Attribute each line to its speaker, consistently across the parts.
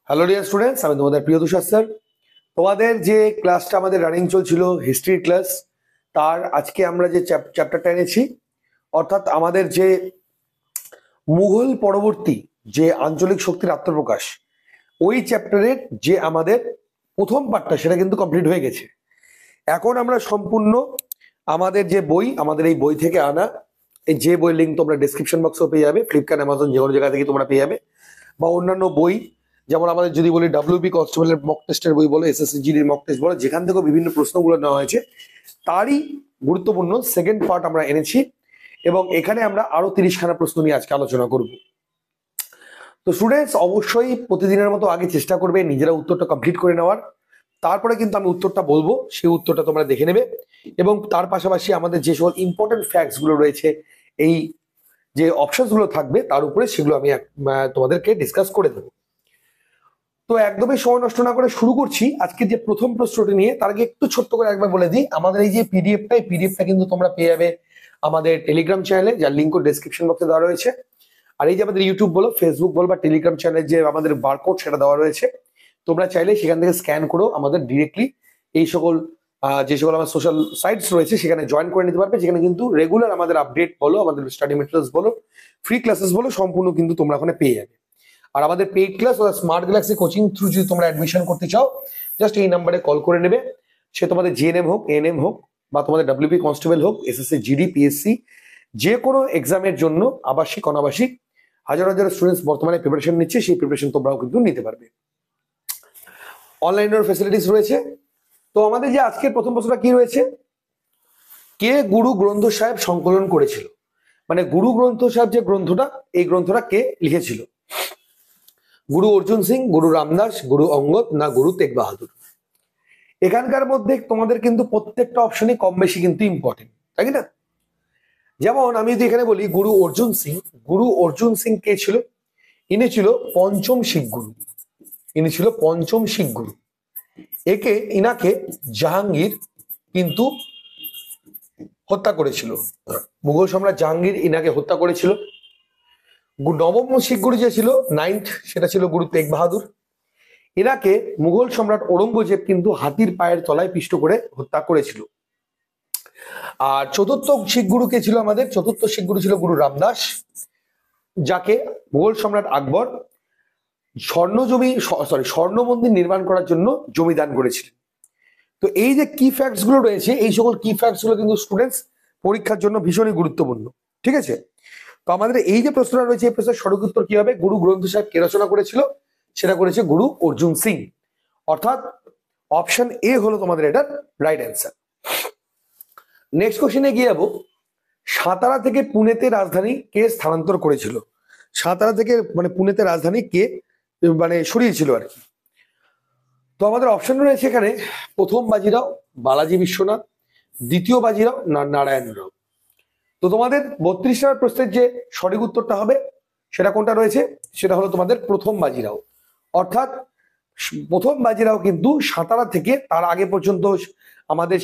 Speaker 1: Hello dear students, আমি তোমাদের প্রিয় তুষার স্যার। তোমাদের যে ক্লাসটা আমাদের রানিং চলছিল হিস্ট্রি ক্লাস, তার আজকে আমরা যে চ্যাপ্টারটা এনেছি, অর্থাৎ আমাদের যে মুঘল পরবর্তী যে আঞ্চলিক শক্তির আত্মপ্রকাশ, ওই চ্যাপ্টারের যে আমাদের প্রথম পার্টটা সেটা কিন্তু কমপ্লিট হয়ে গেছে। এখন আমরা সম্পূর্ণ আমাদের যে বই, আমাদের এই বই থেকে আনা, এই যে বই লিঙ্ক তোমরা ডেসক্রিপশন বক্সেও পেয়ে যাবে, ফ্লিপকার্ট, অ্যামাজন, যে কোনো জায়গা থেকে তোমরা পেয়ে যাবে, বা অন্যান্য বই, যেমন আমাদের যদি বলি ডাব্লিউবি কনস্টেবলের মক টেস্টের বই বলো, এসএসসি জিডির মক টেস্ট বলো, যেখান থেকে বিভিন্ন প্রশ্নগুলো নেওয়া হয়েছে, তারই গুরুত্বপূর্ণ সেকেন্ড পার্ট আমরা এনেছি, এবং এখানে আমরা আরো 30খানা প্রশ্ন নিয়ে আজকে আলোচনা করব। তো স্টুডেন্টস অবশ্যই প্রতিদিনের মতো আগে চেষ্টা করবে নিজেরা উত্তরটা কমপ্লিট করে নেওয়ার, তারপরে কিন্তু আমি উত্তরটা বলবো, সেই উত্তরটা তোমরা দেখে নেবে, এবং তার পাশাপাশি আমাদের যে সকল ইম্পর্টেন্ট ফ্যাক্টস গুলো রয়েছে, এই যে অপশনস গুলো থাকবে তার উপরে, সেগুলো আমি তোমাদেরকে ডিসকাস করে দেবো। তো একদমই সময় নষ্ট না করে শুরু করছি আজকে যে প্রথম প্রশ্নটি নিয়ে। তার আগে একটু ছোট্ট করে একবার বলে দিই, আমাদের এই যে পিডিএফটা কিন্তু তোমরা পেয়ে যাবে আমাদের টেলিগ্রাম চ্যানেলে, যার লিঙ্ক ডেসক্রিপশন বক্সে দেওয়া রয়েছে। আর এই যে আমাদের ইউটিউব বলো, ফেসবুক বলো, বা টেলিগ্রাম চ্যানেলে যে আমাদের বারকোড সেটা দেওয়া রয়েছে, তোমরা চাইলে সেখান থেকে স্ক্যান করো আমাদের ডিরেক্টলি এই সকল যে সকল আমার সোশ্যাল সাইটস রয়েছে সেখানে জয়েন করে নিতে পারবে, যেখানে কিন্তু রেগুলার আমাদের আপডেট বলো, আমাদের স্টাডি মেটেরিয়ালস বলো, ফ্রি ক্লাসেস বলো, সম্পূর্ণ কিন্তু তোমরা ওখানে পেয়ে যাবে। আর আমাদের পেইড ক্লাস ও স্মার্ট গ্যালাক্সি কোচিং থ্রু যদি তোমরা অ্যাডমিশন করতে চাও, জাস্ট এই নাম্বারে কল করে নেবে। সে তোমাদের জিএনএম হোক, এএনএম হোক, বা তোমাদের ডাব্লিউপি কনস্টেবল হোক, এসএসসি জিডি, পিএসসি, যে কোনো এক্সামের জন্য আবাসিক অনাবাসিক হাজার হাজার স্টুডেন্টস বর্তমানে প্রিপারেশন নিচ্ছে, সেই প্রিপারেশন তোমরাও কিন্তু নিতে পারবে। অনলাইনের ফ্যাসিলিটিস রয়েছে। তো আমাদের যে আজকের প্রথম প্রশ্নটা কি রয়েছে, কে গুরু গ্রন্থ সাহেব সংকলন করেছিল? মানে গুরু গ্রন্থ সাহেব যে গ্রন্থটা, এই গ্রন্থটা কে লিখেছিল? গুরু অর্জুন সিং, গুরু রামদাস, গুরু অঙ্গদ, না গুরু তেগ বাহাদুর? এখানকার মধ্যে তোমাদের কিন্তু প্রত্যেকটা অপশনই কম বেশি কিন্তু ইম্পর্টেন্ট, তাই না? যেমন আমি যদি এখানে বলি গুরু অর্জুন সিং, গুরু অর্জুন সিং কে ছিল? ইনি ছিল পঞ্চম শিখ গুরু। ইনি ছিল পঞ্চম শিখ গুরু। ইনাকে জাহাঙ্গীর কিন্তু হত্যা করেছিল। মুঘল সম্রাট জাহাঙ্গীর ইনাকে হত্যা করেছিল। নবম শিখ গুরু যে ছিল, নাইন্থ, সেটা ছিল গুরু তেগ বাহাদুর। এনাকে মুঘল সম্রাট ঔরঙ্গজেব কিন্তু হাতির পায়ের তলায় পিষ্ট করে হত্যা করেছিল। আর চতুর্থ শিখ গুরু কে ছিল? আমাদের চতুর্থ শিখ গুরু ছিল গুরু রামদাস, যাকে মুঘল সম্রাট আকবর স্বর্ণ মন্দির নির্মাণ করার জন্য জমি দান করেছিলেন। তো এই যে কি ফ্যাক্টস গুলো রয়েছে, এই সকল কি ফ্যাক্টস গুলো কিন্তু স্টুডেন্টস পরীক্ষার জন্য ভীষণই গুরুত্বপূর্ণ, ঠিক আছে? তো আমাদের এই যে প্রশ্নটা রয়েছে, এই প্রশ্নের সঠিক উত্তর কি হবে? গুরু গ্রন্থ সাহেব কে রচনা করেছিল? সেটা করেছে গুরু অর্জুন সিং। অর্থাৎ অপশন এ হলো তোমাদের এটার রাইট অ্যান্সার। নেক্সট কোশ্চেনে গিয়ে যাবো, সাতারা থেকে পুনেতে রাজধানী কে স্থানান্তর করেছিল? সাতারা থেকে মানে পুনেতে রাজধানী কে মানে সরিয়েছিল আর কি? তো আমাদের অপশন রয়েছে এখানে, প্রথম বাজিরাও, বালাজি বিশ্বনাথ, দ্বিতীয় বাজিরাও, না নারায়ণ রাও। তো তোমাদের 32 নম্বর প্রশ্নের যে সঠিক উত্তরটা হবে সেটা কোনটা রয়েছে? সেটা হলো তোমাদের প্রথম বাজিরাও। অর্থাৎ প্রথম বাজিরাও কিন্তু সাতারা থেকে, তার আগে পর্যন্ত আমাদের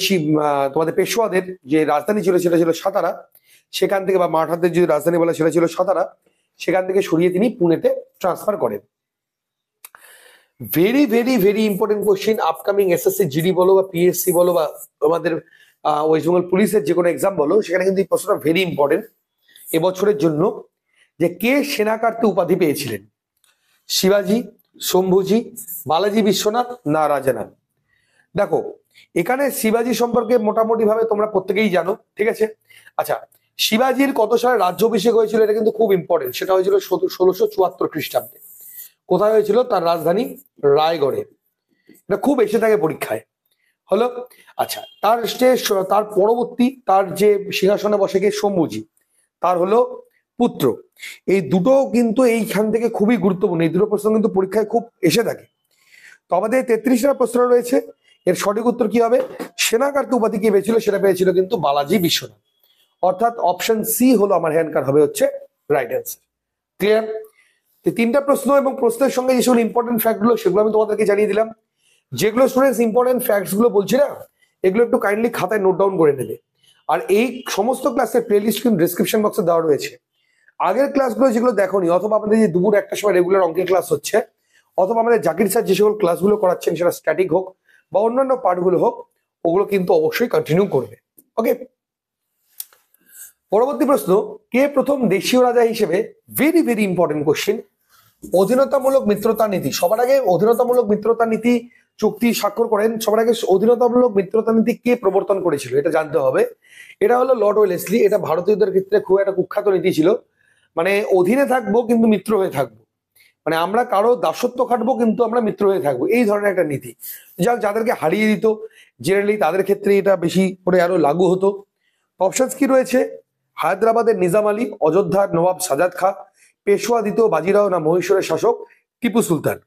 Speaker 1: তোমাদের পেশোয়াদের যে রাজধানী ছিল সেটা ছিল সাতারা, সেখান থেকে, বা মারাঠাদের যদি রাজধানী বলা সেটা ছিল সাতারা, সেখান থেকে সরিয়ে তিনি পুনেতে ট্রান্সফার করেন। Very very very important question, upcoming SSC GD বলো, বা পিএসসি বলো, বা আমাদের ওয়েস্ট বেঙ্গল পুলিশের যে কোনো এক্সাম বলো, সেখানে কিন্তু এই প্রশ্নটা ভেরি ইম্পর্টেন্ট এবছরের জন্য, যে কে সেনাকার্তি উপাধি পেয়েছিলেন? শিবাজি, শম্ভুজি, বালাজি বিশ্বনাথ, না রাজারাম? দেখো, এখানে শিবাজি সম্পর্কে মোটামুটি ভাবে তোমরা প্রত্যেকেই জানো, ঠিক আছে? আচ্ছা, শিবাজির কত সালে রাজ্যাভিষেক হয়েছিল এটা কিন্তু খুব ইম্পর্টেন্ট। সেটা হয়েছিল 1674 খ্রিস্টাব্দে। কোথায় হয়েছিল? তার রাজধানী রায়গড়ে। এটা খুব এসে থাকে পরীক্ষায়, হলো। আচ্ছা, তার পরবর্তী তার যে সিংহাসনে বসে গিয়ে শম্ভুজি, তার হলো পুত্র। এই দুটো কিন্তু এইখান থেকে খুবই গুরুত্বপূর্ণ, এই দুটো প্রশ্ন কিন্তু পরীক্ষায় খুব এসে থাকে। তো আমাদের 33 নম্বর প্রশ্ন রয়েছে, এর সঠিক উত্তর কি হবে? সেনাকার্তি উপাধি কে পেয়েছিল? সেটা পেয়েছিল কিন্তু বালাজি বিশ্বনাথ। অর্থাৎ অপশন সি হলো আমার হ্যান্ডকার হবে হচ্ছে রাইট অ্যান্সার। ক্লিয়ার? তিনটা প্রশ্ন এবং প্রশ্নের সঙ্গে যে সকল ইম্পর্টেন্ট ফ্যাক্ট গুলো সেগুলো আমি তোমাদেরকে জানিয়ে দিলাম। যেগুলো স্টুডেন্টস ইম্পর্টেন্ট ফ্যাক্টস গুলো বলছি না, এগুলো একটু কাইন্ডলি খাতায় নোট ডাউন করে নেবে। আর এই সমস্ত ক্লাসের প্লেলিস্ট কিন্তু ডেসক্রিপশন বক্সে দেওয়া রয়েছে। আগের ক্লাসগুলো যেগুলো দেখোনি, অথবা আপনাদের যে দুপুর 1টার সময় রেগুলার অঙ্কের ক্লাস হচ্ছে, অথবা আমাদের জাকির স্যার যে সকল ক্লাসগুলো করাচ্ছেন সেটা স্ট্যাটিক হোক বা অন্যান্য পার্টগুলো হোক, ওগুলো কিন্তু অবশ্যই কন্টিনিউ করবে। ওকে, পরবর্তী প্রশ্ন, কে প্রথম দেশীয় রাজা হিসেবে, ভেরি ভেরি ইম্পর্টেন্ট কোশ্চেন, অধীনতামূলক মিত্রতা নীতি, সবার আগে অধীনতামূলক মিত্রতা নীতি চুক্তি স্বাক্ষর করেন, সবার আগে অধীনতামূলক মিত্রতা নীতি কে প্রবর্তন করেছিল এটা জানতে হবে। এটা হলো লর্ড ওয়েলেসলি। এটা ভারতীয়দের ক্ষেত্রে খুব একটা কুখ্যাত নীতি ছিল, মানে অধীনে থাকবো কিন্তু মিত্র হয়ে থাকবো, মানে আমরা কারো দাসত্ব খাটবো কিন্তু আমরা মিত্র হয়ে থাকবো, এই ধরনের একটা নীতি। যাদেরকে হারিয়ে দিত জেনারেলি তাদের ক্ষেত্রে এটা বেশি করে আরো লাগু হতো। অপশনস কি রয়েছে, হায়দ্রাবাদের নিজাম আলী, অযোধ্যার নবাব সাজাদ খা, পেশোয়া দ্বিতীয় বাজিরাও, না মহীশূরের শাসক টিপু সুলতান।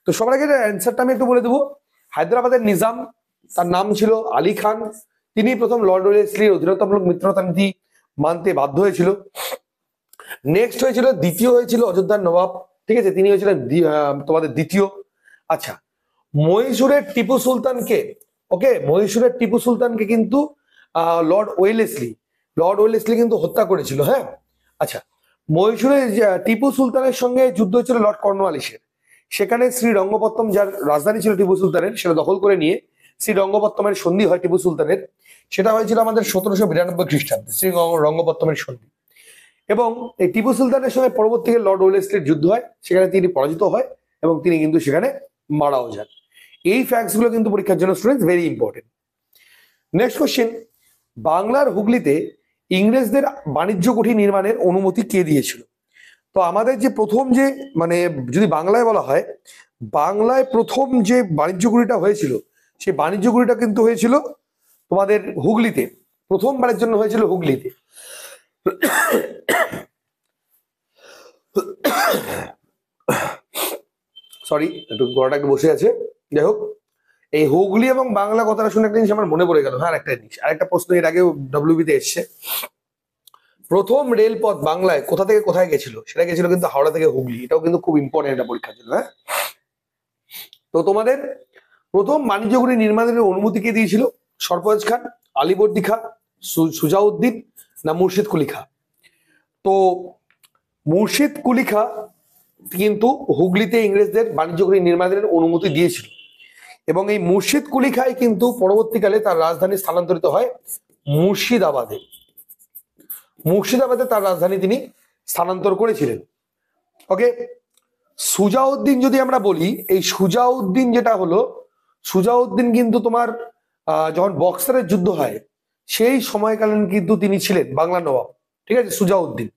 Speaker 1: তো সবার আগে অ্যান্সারটা আমি একটু বলে দেবো। হায়দ্রাবাদের নিজাম, তার নাম ছিল আলী খান, তিনি প্রথম লর্ড ওয়েলেসলির অধীনতামূলক মিত্রতা নীতি মানতে বাধ্য হয়েছিল। নেক্সট হয়েছিল, দ্বিতীয় হয়েছিল অযোধ্যার নবাব, ঠিক আছে, তিনি হয়েছিলেন তোমাদের দ্বিতীয়। আচ্ছা, মহীশূরের টিপু সুলতানকে, ওকে, মহীশূরের টিপু সুলতানকে কিন্তু লর্ড ওয়েলেসলি কিন্তু হত্যা করেছিল। হ্যাঁ, আচ্ছা, মহীশূরের টিপু সুলতানের সঙ্গে যুদ্ধ হয়েছিল লর্ড কর্নওয়ালিসের। সেখানে শ্রীরঙ্গপত্তম, যার রাজধানী ছিল টিপু সুলতানের, সেটা দখল করে নিয়ে শ্রীরঙ্গপত্তমের সন্ধি হয় টিপু সুলতানের। সেটা হয়েছিল আমাদের 1792 খ্রিস্টাব্দে শ্রীরঙ্গপত্তমের সন্ধি। এবং এই টিপু সুলতানের সঙ্গে পরবর্তীতে লর্ড ওয়েলেসলির যুদ্ধ হয়, সেখানে তিনি পরাজিত হয় এবং তিনি কিন্তু সেখানে মারাও যান। এই ফ্যাক্টস গুলো কিন্তু পরীক্ষার জন্য students very important. Next question, বাংলার হুগলিতে ইংরেজদের বাণিজ্য কুঠি নির্মাণের অনুমতি কে দিয়েছিল? তো আমাদের যে প্রথম যে, মানে যদি বাংলায় বলা হয়, বাংলায় প্রথম যে বাণিজ্য কুঠিটা হয়েছিল, সেই বাণিজ্য কুঠিটা কিন্তু হয়েছিল তোমাদের হুগলিতে, প্রথমবারের জন্য হয়েছিল হুগলিতে। সরি, একটু গলাটা বসে আছে। যাই হোক, এই হুগলি এবং বাংলা কথাটা শুনে একটা জিনিস আমার মনে পড়ে গেল। হ্যাঁ, একটা জিনিস, আরেকটা প্রশ্ন এর আগেও ডব্লিউবিতে এসছে। প্রথম রেলপথ বাংলায় কোথা থেকে কোথায় গেছিল? সেটা গেছিল কিন্তু হাওড়া থেকে হুগলি। এটাও কিন্তু খুব ইম্পর্টেন্ট একটা পরীক্ষার জন্য। হ্যাঁ, তো তোমাদের প্রথম বাণিজ্য কুঠি নির্মাণের অনুমতি কে দিয়েছিল? সরফরাজ খান, আলীবর্দী খাঁ, সুজাউদ্দিন, না মুর্শিদ কুলি খাঁ? তো মুর্শিদ কুলি খাঁ কিন্তু হুগলিতে ইংরেজদের বাণিজ্য কুঠি নির্মাণের অনুমতি দিয়েছিল, এবং এই মুর্শিদ কুলি খাঁ কিন্তু পরবর্তীকালে তার রাজধানী স্থানান্তরিত হয় মুর্শিদাবাদে। মুর্শিদাবাদে তার রাজধানী তিনি স্থানান্তর করেছিলেন। ওকে, সুজাউদ্দিন যদি আমরা বলি, এই সুজাউদ্দিন যেটা হলো, সুজাউদ্দিন কিন্তু তোমার যখন বক্সারের যুদ্ধ হয় সেই সময়কালীন কিন্তু তিনি ছিলেন বাংলা নবাব, ঠিক আছে, সুজাউদ্দিন।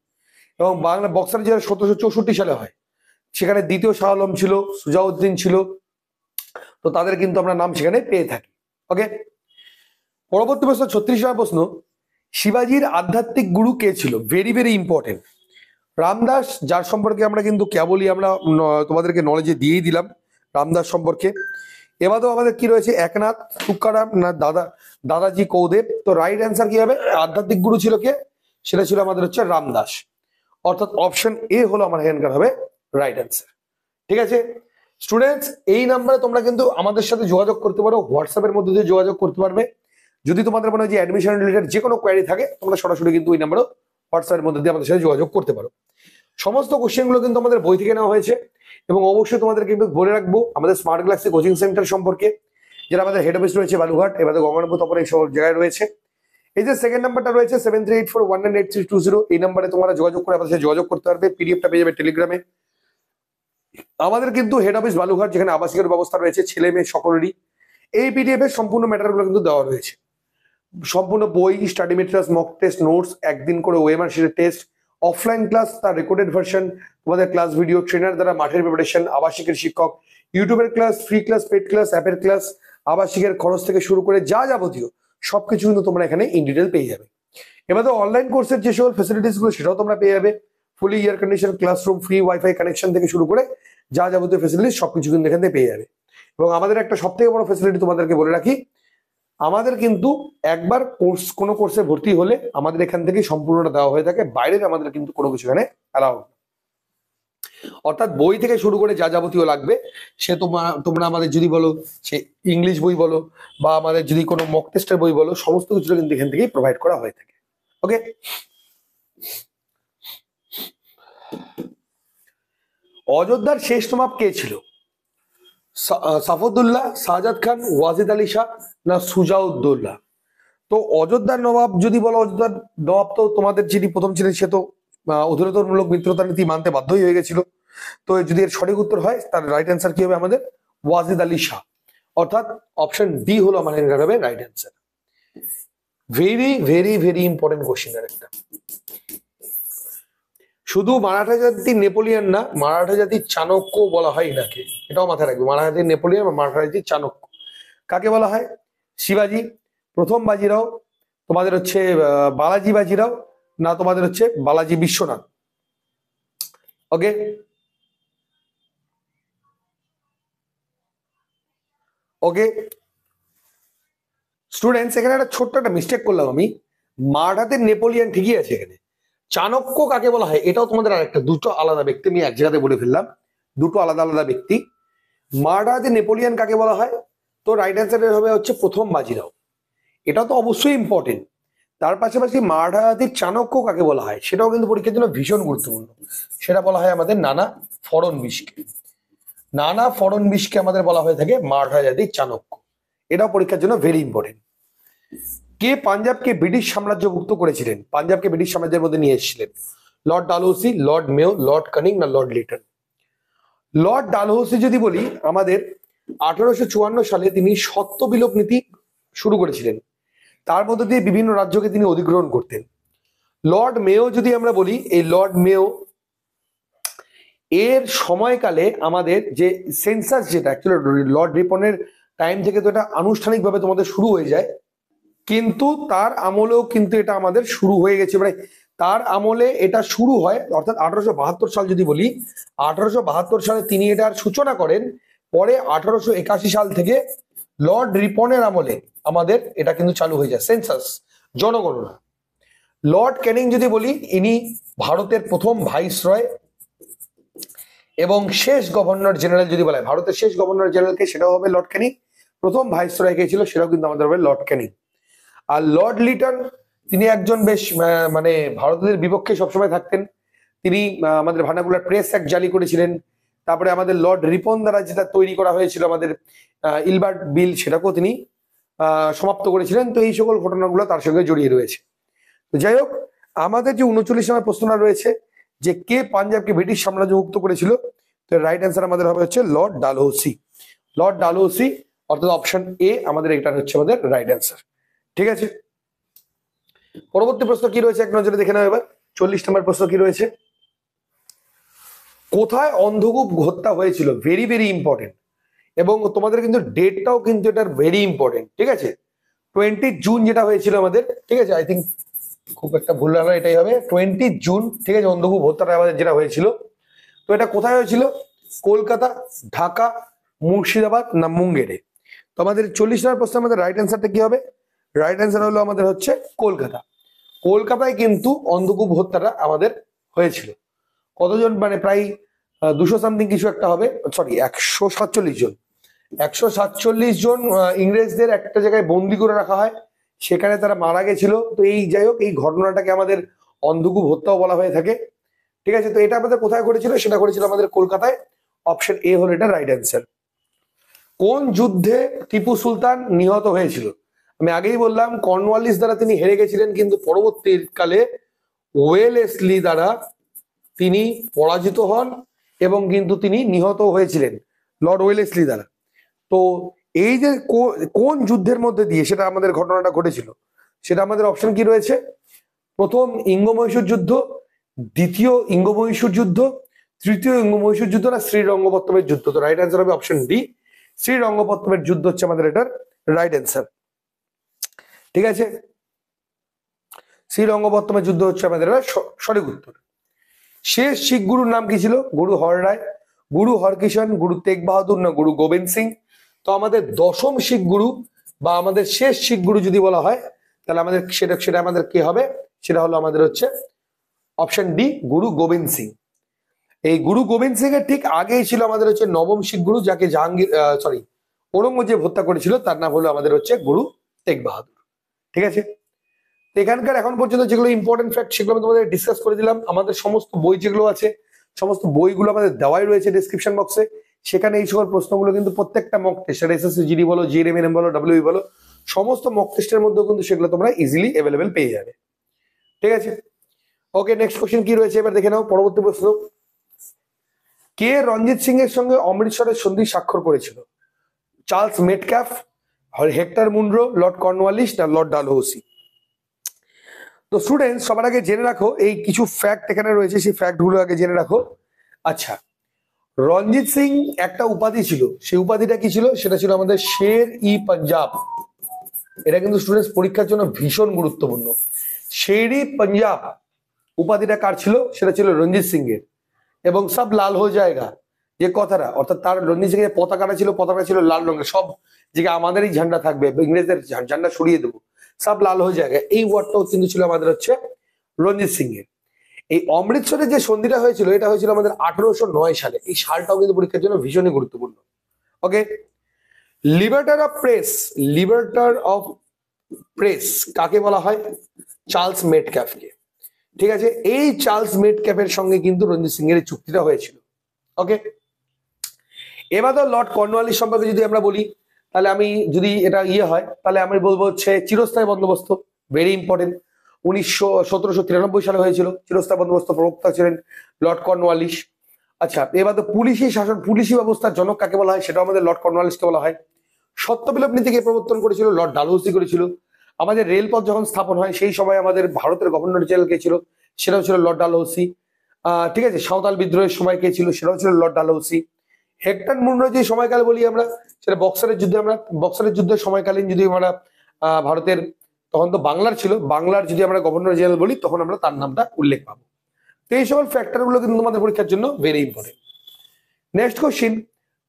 Speaker 1: এবং বাংলা বক্সার যেটা 1764 সালে হয়, সেখানে দ্বিতীয় শাহ আলম ছিল, সুজাউদ্দিন ছিল, তো তাদের কিন্তু আমরা নাম সেখানে পেয়ে থাকি। ওকে, পরবর্তী প্রশ্ন, 36 প্রশ্ন, শিবাজির আধ্যাত্মিক গুরু কে ছিল? Very very important. রামদাস, যার সম্পর্কে আমরা কিন্তু কেবলই আমরা তোমাদেরকে নলেজে দিয়েই দিলাম রামদাস সম্পর্কে। এবারেও আমাদের কি রয়েছে, একনাথ, তুকারাম, না দাদাজি কৌদেব? তো রাইট অ্যান্সার কি হবে? আধ্যাত্মিক গুরু ছিল কে? সেটা ছিল আমাদের হচ্ছে রামদাস, অর্থাৎ অপশন এ হলো আমার এখানকার হবে রাইট অ্যান্সার। ঠিক আছে স্টুডেন্টস, এই নাম্বারে তোমরা কিন্তু আমাদের সাথে যোগাযোগ করতে পারো, হোয়াটসঅ্যাপের মধ্যে দিয়ে যোগাযোগ করতে পারবে। যদি তোমাদের মনে হয় যে অ্যাডমিশন রিলেটেড যে কোনো কোয়ারি থাকে, তোমরা সরাসরি কিন্তু ওই নাম্বারও হোয়াটসঅ্যাপের মধ্যে দিয়ে আমাদের সাথে যোগাযোগ করতে পারো। সমস্ত কোশ্চেনগুলো কিন্তু আমাদের বই থেকে নেওয়া হয়েছে। এবং অবশ্যই তোমাদেরকে কিন্তু বলে রাখবো আমাদের স্মার্ট গ্যালাক্সি কোচিং সেন্টার সম্পর্কে, যেটা আমাদের হেড অফিস রয়েছে বালুঘাট, এবার গঙ্গারামপুর, তারপরে এই সব জায়গায় রয়েছে। এই যে সেকেন্ড নাম্বারটা রয়েছে 7384198320, এই নাম্বারে তোমরা যোগাযোগ করে আমাদের সাথে যোগাযোগ করতে পারবে। পিডিএফটা পেয়ে যাবে টেলিগ্রামে। আমাদের কিন্তু হেড অফিস বালুঘাট, যেখানে আবাসিকের ব্যবস্থা রয়েছে ছেলে মেয়ে সকলেরই, এই পিডিএফ এর সম্পূর্ণ ম্যাটারগুলো কিন্তু দেওয়া রয়েছে। সম্পূর্ণ বই, study materials, mock test, notes, একদিন করে ওএমআর শিটের টেস্ট, অফলাইন ক্লাস, তার রেকর্ডেড ভার্সন, তোমাদের ক্লাস ভিডিও, ট্রেনার দ্বারা মাঠের প্রিপারেশন, আবাসিকের শিক্ষক, ইউটিউবের class, free class, paid class, অ্যাপের ক্লাস, আবাসিকের খরচ থেকে শুরু করে যা যাবতীয় সবকিছু কিন্তু তোমরা এখানে ইন ডিটেল পেয়ে যাবে। এবার তো অনলাইন কোর্সের যে সকল ফ্যাসিলিটিস গুলো সেটাও তোমরা পেয়ে যাবে। Fully air condition classroom, free wifi connection থেকে শুরু করে যা যাবতীয় ফ্যাসিলিটিস সবকিছু কিন্তু এখান থেকে পেয়ে যাবে। এবং আমাদের একটা সব থেকে বড় ফ্যাসিলিটি তোমাদেরকে বলে রাখি, আমাদের কিন্তু একবার কোনো কোর্সে ভর্তি হলে আমাদের এখান থেকে সম্পূর্ণটা দেওয়া হয়ে থাকে, বাইরের আমাদের কিন্তু কোনো কিছু এখানে অ্যালাউ না। অর্থাৎ বই থেকে শুরু করে যা যাবতীয় লাগবে, সে তোমরা আমাদের যদি বলো সে ইংলিশ বই বলো বা আমাদের যদি কোনো মক টেস্টের বই বলো, সমস্ত কিছু কিন্তু এখান থেকেই প্রোভাইড করা হয়ে থাকে। ওকে, অযোধ্যার শেষ নবাব কে ছিল? সাফাউদ্দৌলা, শাহজাদ খান, ওয়াজিদ আলী শাহ না সুজাউদ্দৌলা? তো অযোধ্যার নবাব যদি বলো, অযোধ্যার নবাব তো তোমাদের যিনি প্রথম ছিলেন সে তো অধীনতামূলক মিত্রতা নীতি মানতে বাধ্যই হয়ে গেছিল। তো যদি এর সঠিক উত্তর হয় তার রাইট অ্যান্সার কি হবে আমাদের? ওয়াজিদ আলী শাহ। অর্থাৎ অপশন ডি হলো আমাদের হবে right answer. Very very very important question একটা। শুধু মারাঠা জাতির নেপোলিয়ন না, মারাঠা জাতির চাণক্য বলা হয় এনাকে, এটাও মাথায় রাখবে। মারাঠা জাতির নেপোলিয়ন বা মারাঠা জাতির চাণক্য কাকে বলা হয়? শিবাজি, প্রথম বাজিরাও, তোমাদের হচ্ছে বালাজি বাজিরাও, না তোমাদের হচ্ছে বালাজি বিশ্বনাথ? ওকে, ওকে স্টুডেন্টস, এখানে একটা ছোট্ট একটা মিস্টেক করলাম আমি। মারাঠাদের নেপোলিয়ন ঠিকই আছে, এখানে চাণক্য কাকে বলা হয় এটাও তোমাদের আরেকটা, দুটো আলাদা ব্যক্তি আমি এক জায়গাতে বলে ফেললাম, দুটো আলাদা আলাদা ব্যক্তি। মারাঠাদের নেপোলিয়ন কাকে বলা হয়? তো রাইট অ্যান্সার হবে হচ্ছে প্রথম বাজিরাও, এটা তো অবশ্যই ইম্পর্টেন্ট। তার পাশাপাশি মারাঠা জাতির চাণক্য কাকে বলা হয় সেটাও কিন্তু পরীক্ষার জন্য ভীষণ গুরুত্বপূর্ণ। সেটা বলা হয় আমাদের নানা ফড়নবিশকে। নানা ফড়নবিশকে আমাদের বলা হয়ে থাকে মারাঠা জাতির চাণক্য, এটাও পরীক্ষার জন্য ভেরি ইম্পর্টেন্ট। কে পাঞ্জাবকে ব্রিটিশ সাম্রাজ্যভুক্ত করেছিলেন, পাঞ্জাবকে ব্রিটিশ সাম্রাজ্যের মধ্যে নিয়ে এসেছিলেন? Lord Dalhousie, Lord Mayo, Lord Canning না লর্ড লিটন? লর্ড ডালহৌসি যদি বলি, আমাদের 1854 সালে তিনি সত্ত্ব বিলোপ নীতি শুরু করেছিলেন, তার মধ্যে দিয়ে বিভিন্ন রাজ্যকে তিনি অধিগ্রহণ করতেন। লর্ড মেও যদি আমরা বলি, এই লর্ড মেও এর সময়কালে আমাদের যে সেন্সাস, যেটা অ্যাকচুয়ালি লর্ড রিপনের টাইম থেকে তো এটা আনুষ্ঠানিকভাবে তোমাদের শুরু হয়ে যায়, কিন্তু তার আমলেও কিন্তু এটা আমাদের শুরু হয়ে গেছে, মানে তার আমলে এটা শুরু হয়। অর্থাৎ 1872 সাল যদি বলি, 1872 সালে তিনি এটার সূচনা করেন। পরে 1881 সাল থেকে লর্ড রিপনের আমলে আমাদের এটা কিন্তু চালু হয়ে যায় সেন্সাস, জনগণনা। লর্ড ক্যানিং যদি বলি, ইনি ভারতের প্রথম ভাইসরয় এবং শেষ গভর্নর জেনারেল। যদি বলা হয় ভারতের শেষ গভর্নর জেনারেলকে, সেটাও হবে লর্ড ক্যানিং। প্রথম ভাইসরয় কে ছিল সেটাও কিন্তু আমাদের হবে লর্ড ক্যানিং। আর লর্ড লিটন, তিনি একজন বেশ মানে ভারতের বিপক্ষে সবসময় থাকতেন। তিনি আমাদের ভার্নাকুলার প্রেস অ্যাক্ট জারি করেছিলেন। তারপরে আমাদের লর্ড রিপন দ্বারা যেটা তৈরি করা হয়েছিল আমাদের ইলবার্ট বিল, সেটাকেও তিনি সমাপ্ত করেছিলেন। তো এই সকল ঘটনাগুলো তার সঙ্গে জড়িয়ে রয়েছে। তো যাই হোক, আমাদের যে 39 নম্বর প্রশ্নটা রয়েছে যে কে পাঞ্জাবকে ব্রিটিশ সাম্রাজ্যভুক্ত করেছিল, তো রাইট অ্যান্সার আমাদের হবে হচ্ছে লর্ড ডালহৌসি। লর্ড ডালহৌসি, অর্থাৎ অপশন এ আমাদের এটা হচ্ছে আমাদের রাইট অ্যান্সার। ঠিক আছে, পরবর্তী প্রশ্ন কি রয়েছে এক নজরে দেখে নাও এবার। 40 নম্বর প্রশ্ন কি রয়েছে? কোথায় অন্ধকূপ হত্যা হয়েছিল? ভেরি ভেরি ইম্পর্টেন্ট, এবং তোমাদের কিন্তু ডেটটাও কিন্তু এটার ভেরি ইম্পর্টেন্ট। ঠিক আছে, 20 জুন যেটা হয়েছিল আমাদের, ঠিক আছে, আই থিঙ্ক খুব একটা ভুল না এটাই হবে 20 জুন। ঠিক আছে, অন্ধকূপ হত্যাটা আমাদের যেটা হয়েছিল, তো এটা কোথায় হয়েছিল? কলকাতা, ঢাকা, মুর্শিদাবাদ না মুঙ্গেরে? তো আমাদের 40 নম্বর প্রশ্ন আমাদের রাইট অ্যান্সারটা কি হবে? রাইট অ্যান্সার হলো আমাদের হচ্ছে কলকাতা। কলকাতায় কিন্তু অন্ধকূপ হত্যাটা আমাদের হয়েছিল। কতজন, মানে প্রায় 200 সামথিং কিছু একটা হবে, সরি 147 জন। 147 জন ইংরেজদের একটা জায়গায় বন্দি করে রাখা হয়, সেখানে তারা মারা গেছিল। তো এই যাই হোক, এই ঘটনাটাকে আমাদের অন্ধকূপ হত্যাও বলা হয়ে থাকে। ঠিক আছে, তো এটা আমাদের কোথায় ঘটেছিল? সেটা ঘটেছিল আমাদের কলকাতায়। অপশন এ হলো এটা রাইট অ্যান্সার। কোন যুদ্ধে টিপু সুলতান নিহত হয়েছিল? আমি আগেই বললাম কর্নওয়ালিস দ্বারা তিনি হেরে গেছিলেন, কিন্তু পরবর্তীকালে ওয়েলেসলি দ্বারা তিনি পরাজিত হন এবং কিন্তু তিনি নিহত হয়েছিলেন লর্ড ওয়েলেসলি দ্বারা। তো এই যে কোন যুদ্ধের মধ্যে দিয়ে সেটা আমাদের ঘটনাটা ঘটেছিল, সেটা আমাদের অপশন কি রয়েছে? প্রথম ইঙ্গ-মহীশূর যুদ্ধ, দ্বিতীয় ইঙ্গ-মহীশূর যুদ্ধ, তৃতীয় ইঙ্গ-মহীশূর যুদ্ধ না শ্রীরঙ্গপত্তমের যুদ্ধ? তো রাইট অ্যান্সার হবে অপশন ডি, শ্রীরঙ্গপত্তমের যুদ্ধ হচ্ছে আমাদের এটার রাইট অ্যান্সার। ঠিক আছে, শ্রীরঙ্গপত্তমের যুদ্ধ হচ্ছে আমাদের সঠিক উত্তর। শেষ শিখ গুরুর নাম কি ছিল? গুরু হররায়, গুরু হরকিষণ, গুরু তেগ বাহাদুর না গুরু গোবিন্দ সিং? তো আমাদের দশম শিখ গুরু বা আমাদের শেষ শিখ গুরু যদি বলা হয়, তাহলে আমাদের সেটা আমাদের কি হবে? সেটা হলো আমাদের হচ্ছে অপশন ডি, গুরু গোবিন্দ সিং। এই গুরু গোবিন্দ সিং এর ঠিক আগেই ছিল আমাদের হচ্ছে নবম শিখ গুরু, যাকে জাহাঙ্গীর ঔরঙ্গজেব হত্যা করেছিল, তার নাম হলো আমাদের হচ্ছে গুরু তেগ বাহাদুর। ঠিক আছে, এখানকার এখন পর্যন্ত যেগুলো ইম্পর্টেন্ট ফ্যাক্ট সেগুলো আমি তোমাদের ডিসকাস করে দিলাম। আমাদের সমস্ত বই যেগুলো আছে, সমস্ত বইগুলো আমাদের দেওয়াই রয়েছে ডেসক্রিপশন বক্সে, সেখানে এই সকল প্রশ্নগুলো কিন্তু প্রত্যেকটা মক টেস্ট, এসএসসি জিডি বলো, জিএনএম বলো, ডব্লিউবি বলো, সমস্ত মক টেস্টের মধ্যেও কিন্তু সেগুলো তোমরা ইজিলি অ্যাভেলেবেল পেয়ে যাবে। ঠিক আছে, ওকে, নেক্সট কোশ্চেন কি রয়েছে এবার দেখে নাও। পরবর্তী প্রশ্ন, কে রঞ্জিত সিং এর সঙ্গে অমৃতসরের সন্ধি স্বাক্ষর করেছিল? Charles Metcalfe, Hector Munro, Lord Cornwallis না লর্ড ডালহৌসি? তো স্টুডেন্টস সবার আগে জেনে রাখো, এই কিছু ফ্যাক্ট এখানে রয়েছে, সেই ফ্যাক্ট গুলো আগে জেনে রাখো। আচ্ছা, রঞ্জিত সিং একটা উপাধি ছিল, সেই উপাধিটা কি ছিল? সেটা ছিল আমাদের শের ই পাঞ্জাব। এটা কিন্তু স্টুডেন্টস পরীক্ষার জন্য ভীষণ গুরুত্বপূর্ণ। শের ই পাঞ্জাব উপাধিটা কার ছিল? সেটা ছিল রঞ্জিত সিং এর। এবং সব লাল হয়ে জায়গা, যে কথাটা, অর্থাৎ তার রঞ্জিত সিং এর পতাকাটা ছিল লাল রঙের, সব জায়গায় আমাদেরই ঝান্ডা থাকবে, ইংরেজদের ঝান্ডা সরিয়ে দেবো, সব লাল হয়ে জায়গা, এই ওয়ার্ডটাও কিন্তু ছিল আমাদের হচ্ছে রঞ্জিত সিং এর। এই অমৃতসরে যে সন্ধিটা হয়েছিল, এটা হয়েছিল আমাদের 1809 সালে। এই সালটাও কিন্তু পরীক্ষার জন্য ভীষণই গুরুত্বপূর্ণ। ওকে, লিবার্টার অফ প্রেস, লিবার্টার অফ প্রেস কাকে বলা হয়? চার্লস মেটক্যাফকে। ঠিক আছে, এই চার্লস মেটক্যাফের সঙ্গে কিন্তু রঞ্জিত সিং এর চুক্তিটা হয়েছিল। ওকে, এবার তো লর্ড কর্নওয়ালিস সম্পর্কে যদি আমরা বলি, তাহলে আমি যদি এটা হয়, তাহলে আমি বলবো হচ্ছে চিরস্থায়ী বন্দোবস্ত, ভেরি ইম্পর্টেন্ট। 1793 সালে হয়েছিল চিরস্থায়ী বন্দোবস্ত, প্রবক্তা ছিলেন লর্ড কর্নওয়ালিস। আচ্ছা, এবার তো পুলিশি শাসন, পুলিশি ব্যবস্থার জনক কাকে বলা হয়? সেটাও আমাদের লর্ড কর্নওয়ালিসকে বলা হয়। সত্য বিলোপ নীতিকে প্রবর্তন করেছিল লর্ড ডালহৌসি করেছিল। আমাদের রেলপথ যখন স্থাপন হয়, সেই সময় আমাদের ভারতের গভর্নর জেনারেল কে ছিল? সেটাও ছিল লর্ড ডালহৌসি। ঠিক আছে, সাঁওতাল বিদ্রোহের সময় কে ছিল? সেটাও ছিল লর্ড ডালহৌসি। হেক্টর মুনরো যে সময়কাল বলি আমরা, সেটা বক্সারের যুদ্ধে, আমরা বক্সারের যুদ্ধের সময়কালীন যদি আমরা ভারতের, তখন তো বাংলার ছিল, বাংলার যদি আমরা গভর্নর জেনারেল বলি, তখন আমরা তার নামটা উল্লেখ পাবো। তো এই সকল ফ্যাক্টর গুলো কিন্তু তোমাদের পরীক্ষার জন্য ভেরি ইম্পর্টেন্ট। নেক্সট কোশ্চিন,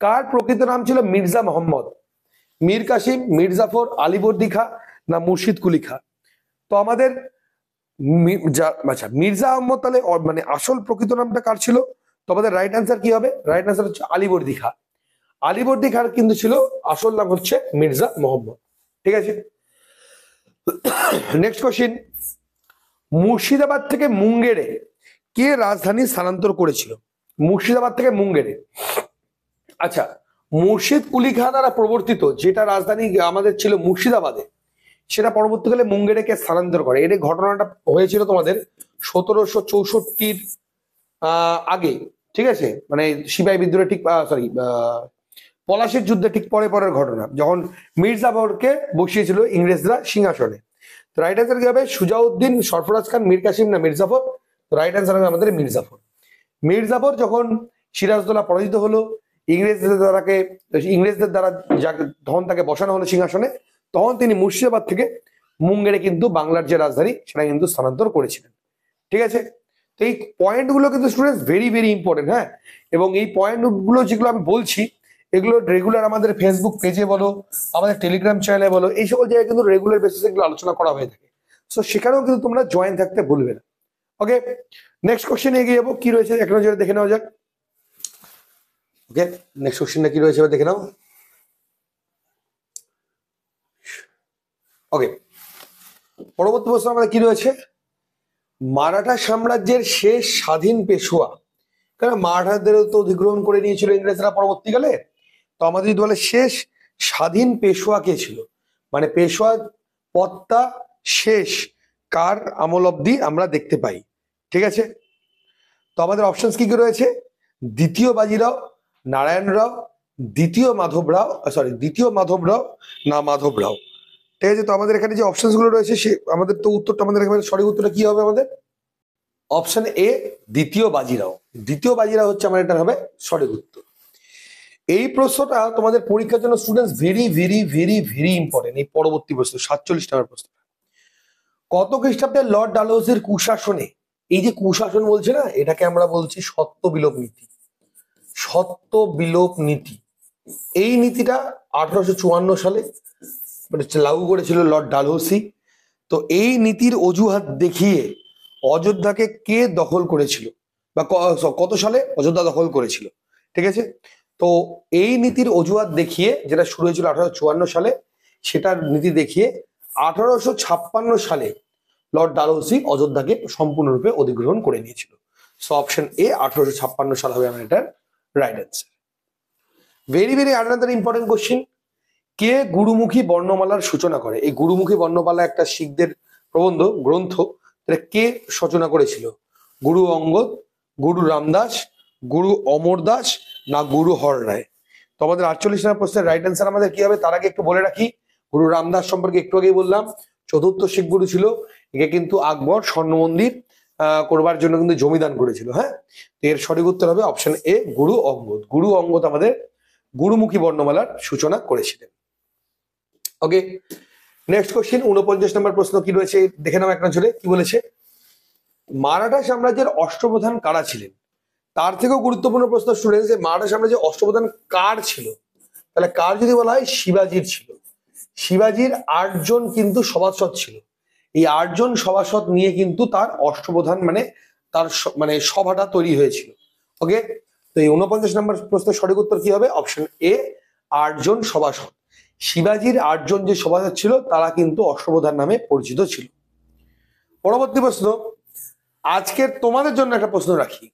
Speaker 1: কার প্রকৃত নাম ছিল মির্জা মোহাম্মদ? মীর কাসিম, মীর জাফর, আলীবর্দী খাঁ না মুর্শিদ কুলি খাঁ? তো আমাদের আচ্ছা, মির্জা আহমদ তাহলে মানে আসল প্রকৃত নামটা কার ছিল? তো আমাদের রাইট অ্যান্সার কি হবে? রাইট অ্যান্সার হচ্ছে আলীবর্দী খাঁ। আলীবর্দী খাঁর কিন্তু ছিল আসল নাম হচ্ছে মির্জা মোহাম্মদ। ঠিক আছে, নেক্সট কোশ্চিন, মুর্শিদাবাদ থেকে মুঙ্গেরে কে রাজধানী স্থানান্তর করেছিল? মুর্শিদাবাদ থেকে মুঙ্গেরে। আচ্ছা, মুর্শিদ কুলি খাঁ দ্বারা প্রবর্তিত যেটা রাজধানী আমাদের ছিল মুর্শিদাবাদে, সেটা পরবর্তীকালে মুঙ্গেরে কে স্থানান্তর করে। এর ঘটনাটা হয়েছিল তোমাদের 1764 আগে। ঠিক আছে, মানে সিপাহী বিদ্রোহে ঠিক, সরি, পলাশির যুদ্ধে ঠিক পরের ঘটনা, যখন মীর জাফরকে বসিয়েছিল ইংরেজরা সিংহাসনে। তো রাইট অ্যান্সার কি হবে? সুজাউদ্দিন, সরফরাজ খান, মীর কাসিম না মীর জাফর? তো রাইট অ্যান্সার হবে আমাদের মীর জাফর। মীর জাফর যখন সিরাজদৌল্লা পরাজিত হলো, ইংরেজদের দ্বারা তখন তাকে বসানো হলো সিংহাসনে, তখন তিনি মুর্শিদাবাদ থেকে মুঙ্গেরে কিন্তু বাংলার যে রাজধানী, সেটা কিন্তু স্থানান্তর করেছিলেন। ঠিক আছে, তো এই পয়েন্ট গুলো কিন্তু স্টুডেন্টস ভেরি ভেরি ইম্পর্টেন্ট। হ্যাঁ, এবং এই পয়েন্ট গুলো যেগুলো আমি বলছি, এগুলো রেগুলার আমাদের ফেসবুক পেজে বলো, আমাদের টেলিগ্রাম চ্যানেলে বলো, এই সকল জায়গায় কিন্তু রেগুলার বেসিসে এগুলো আলোচনা করা হয়ে থাকে। সো সেখানেও কিন্তু তোমরা জয়েন থাকতে ভুলবে না। ওকে, নেক্সট কোশ্চেন এগিয়ে যাবো। কি রয়েছে এক নজরে দেখে নেওয়া যাক। ওকে, নেক্সট কোশ্চেনটা কি রয়েছে দেখে নাও। ওকে, পরবর্তী প্রশ্ন আমাদের কি রয়েছে? মারাঠা সাম্রাজ্যের শেষ স্বাধীন পেশোয়া, কারণ মারাঠাদেরও তো অধিগ্রহণ করে নিয়েছিল ইংরেজরা পরবর্তীকালে। তো আমাদের যদি বলে শেষ স্বাধীন পেশোয়া কে ছিল, মানে পেশোয়া পদটা শেষ কার আমল অব্দি আমরা দেখতে পাই। ঠিক আছে, তো আমাদের অপশনস কি কি রয়েছে? দ্বিতীয় বাজিরাও, নারায়ণ রাও, দ্বিতীয় মাধব রাও না মাধব রাও? ঠিক আছে, তো আমাদের এখানে যে অপশনস গুলো রয়েছে, সে আমাদের তো উত্তরটা, আমাদের এখানে সঠিক উত্তরটা কি হবে? আমাদের অপশন এ, দ্বিতীয় বাজিরাও। দ্বিতীয় বাজিরাও হচ্ছে আমার, এটা হবে সঠিক উত্তর। এই প্রশ্নটা তোমাদের পরীক্ষার জন্য students very very very very important. এই পরবর্তী প্রশ্ন 47 নম্বর প্রশ্ন, কত খ্রিস্টাব্দে লর্ড ডালহৌসির কুশাসনে, এই যে কুশাসন বলছে না, এটাকে আমরা বলছি সত্য বিলোপ নীতি। সত্য বিলোপ নীতি, এই নীতিটা 1854 সালে লাগু করেছিল লর্ড ডালহৌসি। তো এই নীতির অজুহাত দেখিয়ে অযোধ্যাকে কে দখল করেছিল, বা কত সালে অযোধ্যা দখল করেছিল? ঠিক আছে, তো এই নীতির অজুহাত দেখিয়ে, যেটা শুরু হয়েছিল 1854 সালে, সেটার নীতি দেখিয়ে 1856 সালে লর্ড ডালহৌসি অযোধ্যাকে সম্পূর্ণরূপে অধিগ্রহণ করে নিয়েছিল। সো অপশন এ 1856 সাল হবে আমার এটার right answer. Very very another important question, কে গুরুমুখী বর্ণমালার সূচনা করে? এই গুরুমুখী বর্ণমালা একটা শিখদের প্রবন্ধ গ্রন্থ, এটা কে সূচনা করেছিল? গুরু অঙ্গদ, গুরু রামদাস, গুরু অমর দাস, না গুরু হর রায়? তো আমাদের 48 নম্বর প্রশ্নের রাইট অ্যান্সার আমাদের কি হবে? তার আগে একটু বলে রাখি, গুরু রামদাস সম্পর্কে একটু আগেই বললাম, চতুর্থ শিখ গুরু ছিল। একে কিন্তু আকবর স্বর্ণ মন্দির করবার জন্য কিন্তু জমিদান করেছিল। হ্যাঁ, এর সঠিক উত্তর হবে অপশন এ, গুরু অঙ্গদ। গুরু অঙ্গদ আমাদের গুরুমুখী বর্ণমালার সূচনা করেছিলেন। ওকে, নেক্সট কোশ্চেন 49 নম্বর প্রশ্ন কি রয়েছে দেখে নাও এক নজরে। কি বলেছে? মারাঠা সাম্রাজ্যের অষ্টপ্রধান কারা ছিলেন? তার থেকেও গুরুত্বপূর্ণ প্রশ্ন স্টুডেন্টস, যে মারাঠা সাম্রাজ্যের অষ্টপ্রধান কার ছিল? তাহলে কার যদি বলা হয়, শিবাজির ছিল। শিবাজির 8 জন কিন্তু সভাসদ ছিল। এই 8 জন সভাসদ নিয়ে কিন্তু তার অষ্টপ্রধান মানে তার মানে সভাটা তৈরি হয়েছিল। ওকে, তো এই 49 নম্বর প্রশ্নের সঠিক উত্তর কি হবে? অপশন এ, 8 জন সভাসদ। শিবাজির 8 জন যে সভাসদ ছিল তারা কিন্তু অষ্টপ্রধান নামে পরিচিত ছিল। পরবর্তী প্রশ্ন, আজকের তোমাদের জন্য একটা প্রশ্ন রাখি।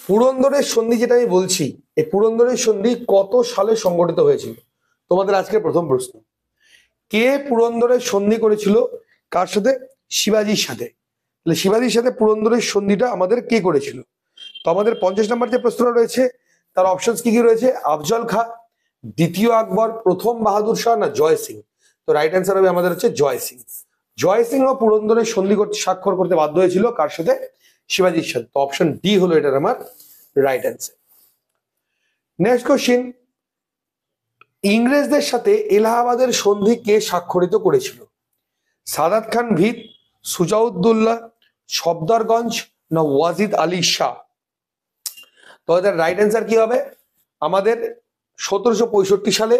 Speaker 1: পুরন্দরের সন্ধি যেটা আমি বলছি, এই পুরন্দরের সন্ধি কত সালে সংগঠিত হয়েছিল? তোমাদের আজকের প্রথম প্রশ্ন। কে পুরন্দরের সন্ধি করেছিল? কার সাথে? শিবাজির সাথে। তাহলে শিবাজির সাথে পুরন্দরের সন্ধিটা আমাদের কে করেছিল? তো আমাদের 50 নম্বর যে প্রশ্নটা রয়েছে তার অপশনস কি কি রয়েছে? আফজল খা, দ্বিতীয় আকবর, প্রথম বাহাদুর শাহ, না জয় সিং? তো রাইট অ্যান্সার হবে আমাদের হচ্ছে জয় সিং। জয় সিং ও পুরন্দরের সন্ধি করতে স্বাক্ষর করতে বাধ্য হয়েছিল কার সাথে? শিবাজির সাথে। তো অপশন ডি হলো এটার আমার রাইট অ্যান্সার। নেক্সট কোশ্চিন, ইংরেজদের সাথে এলাহাবাদের সন্ধি কে স্বাক্ষরিত করেছিল? সাদাত খান ভিত, সুজাউদ্দৌলা, সফদরগঞ্জ, না ওয়াজিদ আলী শাহ? তো এটার রাইট অ্যান্সার কি হবে? আমাদের 1765 সালে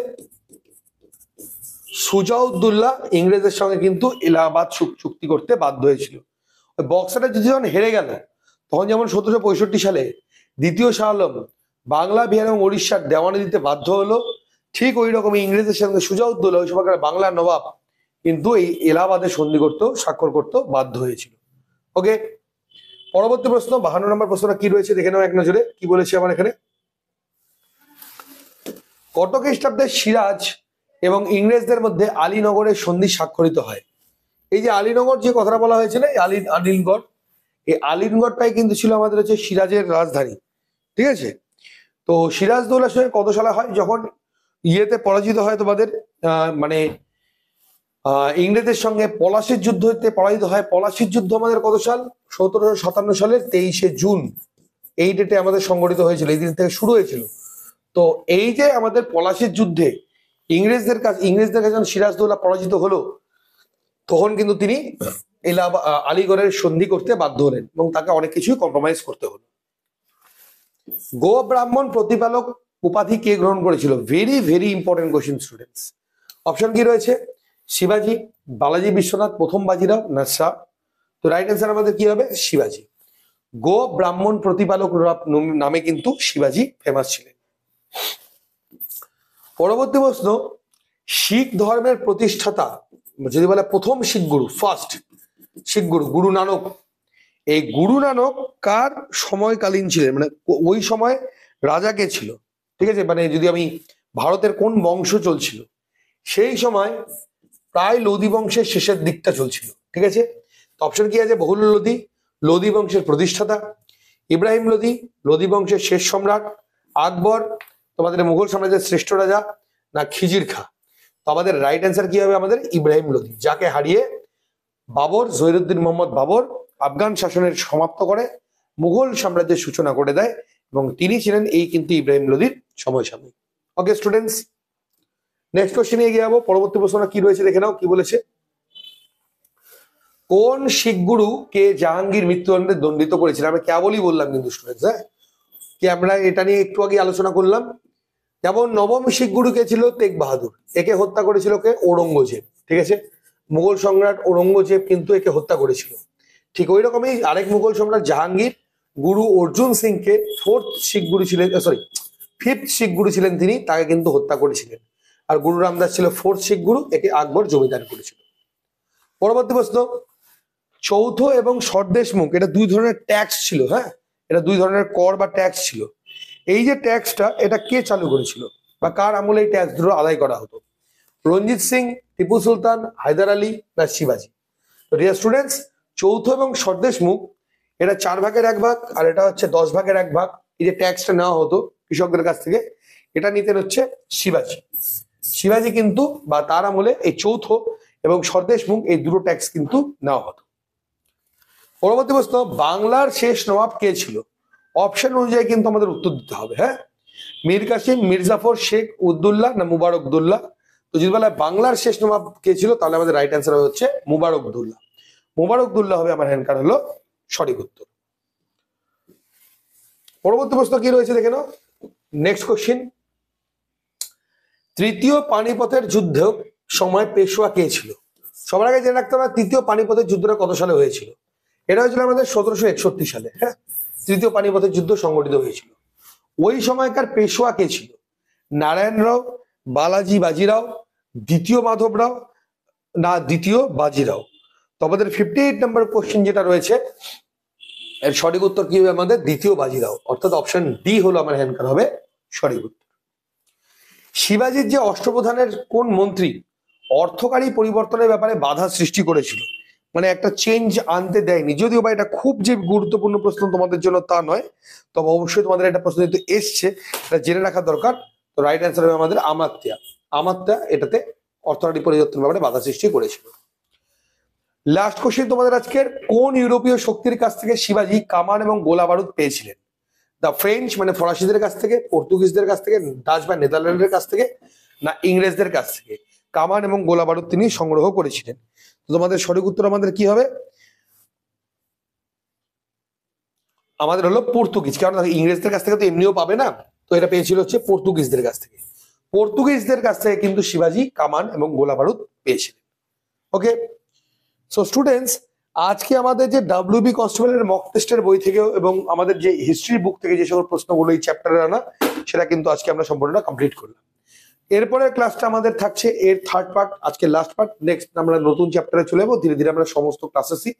Speaker 1: সুজাউদ্দৌলা ইংরেজের সঙ্গে কিন্তু এলাহাবাদ চুক্তি করতে বাধ্য হয়েছিল। ওই বক্সারের যুদ্ধে যখন হেরে গেল, তখন যেমন 1765 সালে দ্বিতীয় শাহ আলম বাংলা, বিহার এবং উড়িষ্যার দেওয়ানি দিতে বাধ্য হলো, ঠিক ওই রকমই ইংরেজের সঙ্গে সুজাউদ্দৌলা ওই সময়কার বাংলার নবাব কিন্তু এই এলাহাবাদে সন্ধি করতে স্বাক্ষর করতে বাধ্য হয়েছিল। ওকে, পরবর্তী প্রশ্ন 52 নম্বর প্রশ্নটা কি রয়েছে দেখে নাও এক নজরে। কি বলেছে আমার এখানে? কত খ্রিস্টাব্দে সিরাজ এবং ইংরেজদের মধ্যে আলীনগরের সন্ধি স্বাক্ষরিত হয়? এই যে আলীনগর যে কথাটা বলা হয়েছিল, আলীনগর, এই আলীনগরটাই কিন্তু ছিল আমাদের হচ্ছে সিরাজের রাজধানী। ঠিক আছে, তো সিরাজদৌল্লার সঙ্গে কত সালে হয়? যখন ইয়েতে পরাজিত হয় তোমাদের মানে ইংরেজদের সঙ্গে পলাশির যুদ্ধ হতে পরাজিত হয়। পলাশির যুদ্ধ আমাদের কত সাল? 1757 সালের 23শে জুন। এই ডেটে আমাদের সংগঠিত হয়েছিল, এই দিন থেকে শুরু হয়েছিল। তো এই যে আমাদের পলাশির যুদ্ধে ইংরেজদের কাছে যখন সিরাজদৌল্লা পরাজিত হলো, তখন কিন্তু তিনি আলীগড়ের সন্ধি করতে বাধ্য হলেন এবং তাকে অনেক কিছুই কম্প্রোমাইজ করতে হলো। গো ব্রাহ্মণ প্রতিপালক উপাধি কে গ্রহণ করেছিল? Very very important question students. Option কি রয়েছে? শিবাজি, বালাজি বিশ্বনাথ, প্রথম বাজিরাও, না শাহ? তো রাইট অ্যান্সার আমাদের কি হবে? শিবাজি। গো ব্রাহ্মণ প্রতিপালক নামে কিন্তু শিবাজি ফেমাস ছিলেন। পরবর্তী প্রশ্ন, শিখ ধর্মের প্রতিষ্ঠাতা যদি বলে প্রথম শিখ গুরু, ফার্স্ট শিখ গুরু গুরু নানক, এই গুরু নানক কার সময়কালীন ছিলেন? মানে ওই সময় রাজা কে ছিল? ঠিক আছে, মানে যদি আমি ভারতের কোন বংশ চলছিল সেই সময়, প্রায় লোদি বংশের শেষের দিকটা চলছিল। ঠিক আছে, তো অপশন কি আছে? বহুল লোদি, লোদি বংশের প্রতিষ্ঠাতা, ইব্রাহিম লোদি, লোদি বংশের শেষ সম্রাট, আকবর তোমাদের মুঘল সাম্রাজ্যের শ্রেষ্ঠ রাজা, না খিজির খা? তো আমাদের রাইট অ্যান্সার কি হবে? আমাদের ইব্রাহিম লোদি, যাকে হারিয়ে বাবর, জহিরুদ্দিন মোহাম্মদ বাবর আফগান শাসনের সমাপ্ত করে মুঘল সাম্রাজ্যের সূচনা করে দেয় এবং তিনি ছিলেন এই কিন্তু ইব্রাহিম লোদির সমসাময়িক। ওকে স্টুডেন্টস, নেক্সট কোশ্চেনে এগিয়ে যাবো। পরবর্তী প্রশ্নটা কি রয়েছে দেখে নাও। কি বলেছে? কোন শিখ গুরু কে জাহাঙ্গীর মৃত্যুদণ্ডে দণ্ডিত করেছিলেন? আমি কেবলই বললাম কিন্তু স্টুডেন্টস, হ্যাঁ, কি আমরা এটা নিয়ে একটু আগে আলোচনা করলাম। যেমন নবম শিখ গুরু কে ছিল? তেগ বাহাদুর, একে হত্যা করেছিল কে? ঔরঙ্গজেব। ঠিক আছে, মুঘল সম্রাট ঔরঙ্গজেব কিন্তু একে হত্যা করেছিল। ঠিক ওই রকমই আরেক মুঘল সম্রাট জাহাঙ্গীর গুরু অর্জুন সিং কে ফিফথ শিখ গুরু ছিলেন তিনি, তাকে কিন্তু হত্যা করেছিলেন। আর গুরু রামদাস ছিল 4th শিখ গুরু, একে আকবর জমিদার করেছিল। পরবর্তী প্রশ্ন, চৌথ এবং সরদেশমুখ এটা দুই ধরনের ট্যাক্স ছিল। হ্যাঁ, এটা দুই ধরনের কর বা ট্যাক্স ছিল। এই যে ট্যাক্সটা এটা কে চালু করেছিল বা কার আমলে এই ট্যাক্স গুলো আদায় করা হতো? রঞ্জিত সিং, টিপু সুলতান, হায়দার আলী না শিবাজি? তো ডিয়ার স্টুডেন্টস, চৌথ এবং স্বদেশ মুখ এটা 4 ভাগের 1 ভাগ, আর এটা হচ্ছে 10 ভাগের 1 ভাগ। এই যে ট্যাক্সটা নেওয়া হতো কৃষকদের কাছ থেকে, এটা নিতেন হচ্ছে শিবাজি। শিবাজি কিন্তু বা তার আমলে এই চৌথ এবং স্বদেশ মুখ এই দুটো ট্যাক্স কিন্তু নেওয়া হতো। পরবর্তী প্রশ্ন, বাংলার শেষ নবাব কে ছিল? অপশন অনুযায়ী কিন্তু আমাদের উত্তর দিতে হবে। হ্যাঁ, মীর কাসিম, মির্জাফর, শেখ উদ্দৌলা না মুবারকদৌল্লা? তো যদি বলা বাংলার শেষ নবাব কে ছিল তাহলে আমাদের রাইট অ্যান্সার হচ্ছে মুবারকদৌল্লা। মুবারকদৌল্লা হবে আমার হ্যান্ড কার্ড হলো সঠিক উত্তর। পরবর্তী প্রশ্ন কি রয়েছে দেখে নাও। নেক্সট কোশ্চিন, তৃতীয় পানিপথের যুদ্ধ সময় পেশোয়া কে ছিল? সবার আগে জেনে রাখতে হবে তৃতীয় পানিপথের যুদ্ধটা কত সালে হয়েছিল। এটা হয়েছিল আমাদের 1761 সালে। হ্যাঁ, তৃতীয় পানিপথের যুদ্ধ সংগঠিত হয়েছিল। ওই সময়কার পেশোয়া কে ছিল? নারায়ণ রাও, বালাজি বাজিরাও, দ্বিতীয় মাধবরাও না দ্বিতীয় বাজিরাও? তো আমাদের 58 নম্বর কোশ্চেন যেটা রয়েছে এর সঠিক উত্তর কি হবে আমাদের? দ্বিতীয় বাজিরাও, অর্থাৎ অপশন ডি হলো আমার অ্যান্সার হবে সঠিক উত্তর। শিবাজির যে অষ্টপ্রধানের কোন মন্ত্রী অর্থকারী পরিবর্তনের ব্যাপারে বাধা সৃষ্টি করেছিল? মানে একটা চেঞ্জ আনতে দেয়নি, যদিও বা এটা খুব যে গুরুত্বপূর্ণ প্রশ্ন তোমাদের জন্য তা নয়, তবে অবশ্যই তোমাদের একটা প্রশ্ন যেহেতু এসছে এটা জেনে রাখা দরকার। তো রাইট অ্যান্সার হবে আমাদের আমাত্যা। আমাত্যা এটাতে অর্থনৈতিক পরিবর্তনের ব্যাপারে বাধা সৃষ্টি করেছিল। লাস্ট কোশ্চেন তোমাদের আজকের, কোন ইউরোপীয় শক্তির কাছ থেকে শিবাজি কামান এবং গোলা বারুদ পেয়েছিলেন? দ্য ফ্রেঞ্চ মানে ফরাসিদের কাছ থেকে, পর্তুগিজদের কাছ থেকে, ডাচ বা নেদারল্যান্ডের কাছ থেকে না ইংরেজদের কাছ থেকে কামান এবং গোলা বারুদ তিনি সংগ্রহ করেছিলেন? তো তোমাদের সঠিক উত্তর আমাদের কি হবে? আমাদের হলো পর্তুগিজ, কারণ ইংরেজদের কাছ থেকে তো এমনিও পাবে না, তো এটা পেয়েছিল হচ্ছে পর্তুগিজদের কাছ থেকে। পর্তুগিজদের কাছ থেকে কিন্তু শিবাজি কামান এবং গোলা বারুদ পেয়েছিলেন। ওকে, সো স্টুডেন্টস, আজকে আমাদের যে WB কনস্টেবলের মক টেস্টের বই থেকে এবং আমাদের যে হিস্ট্রি বুক থেকে যে সকল প্রশ্নগুলো এই চ্যাপ্টারে আনা, সেটা কিন্তু আজকে আমরা সম্পূর্ণটা কমপ্লিট করলাম। এরপরে ক্লাসটা আমাদের থাকছে এর থার্ড পার্ট, আজকে লাস্ট পার্ট। নেক্সট আমরা নতুন চ্যাপ্টারে চলে যাবো। ধীরে ধীরে আমরা সমস্ত ক্লাসেসই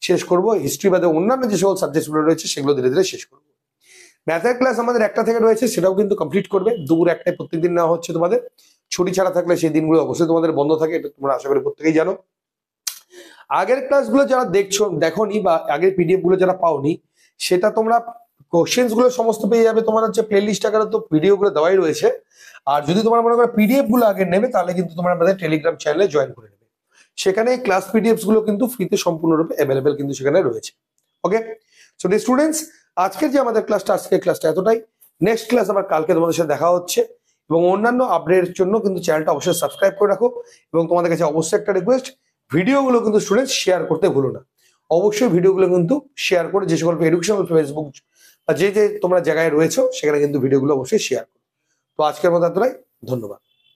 Speaker 1: শেষ করবো। হিস্ট্রি বাদে অন্যান্য যে সকল সাবজেক্টগুলো রয়েছে সেগুলো ধীরে ধীরে শেষ করবো। ম্যাথের ক্লাস আমাদের 1টা থেকে রয়েছে, সেটাও কিন্তু কমপ্লিট করবে। দুপুর 1টায় প্রত্যেকদিন নেওয়া হচ্ছে তোমাদের। ছুটি ছাড়া থাকলে সেই দিনগুলো অবশ্যই তোমাদের বন্ধ থাকে, এটা তোমরা আশা করি প্রত্যেকেই জানো। আগের ক্লাসগুলো যারা দেখোনি বা আগের PDF গুলো যারা পাওনি, সেটা তোমরা কোশ্চেন্স গুলো সমস্ত পেয়ে যাবে তোমার হচ্ছে প্লেলিস্ট আকারে, তো ভিডিও গুলো দেওয়াই রয়েছে। আর যদি তোমরা মনে করো PDF গুলো আগে নেবে তাহলে কিন্তু তোমরা আমাদের টেলিগ্রাম চ্যানেলে জয়েন করে নেবে। সেখানে ক্লাস PDFs গুলো কিন্তু ফ্রিতে সম্পূর্ণরূপে অ্যাভেলেবেল কিন্তু সেখানে রয়েছে। ওকে, সো ডিয়ার স্টুডেন্টস, আজকের যে আমাদের আজকের ক্লাসটা এতটাই। নেক্সট ক্লাস আবার কালকে তোমাদের সাথে দেখা হচ্ছে, এবং অন্যান্য আপডেটের জন্য কিন্তু চ্যানেলটা অবশ্যই সাবস্ক্রাইব করে রাখো। এবং তোমাদের কাছে অবশ্যই একটা রিকোয়েস্ট, ভিডিওগুলো কিন্তু স্টুডেন্টস শেয়ার করতে ভুলো না। অবশ্যই ভিডিওগুলো কিন্তু শেয়ার করে যে সকল এডুকেশনাল ফেসবুক বা যে যে তোমরা জায়গায় রয়েছো সেখানে কিন্তু ভিডিওগুলো অবশ্যই শেয়ার করো। তো আজকের মতো এতটাই, ধন্যবাদ।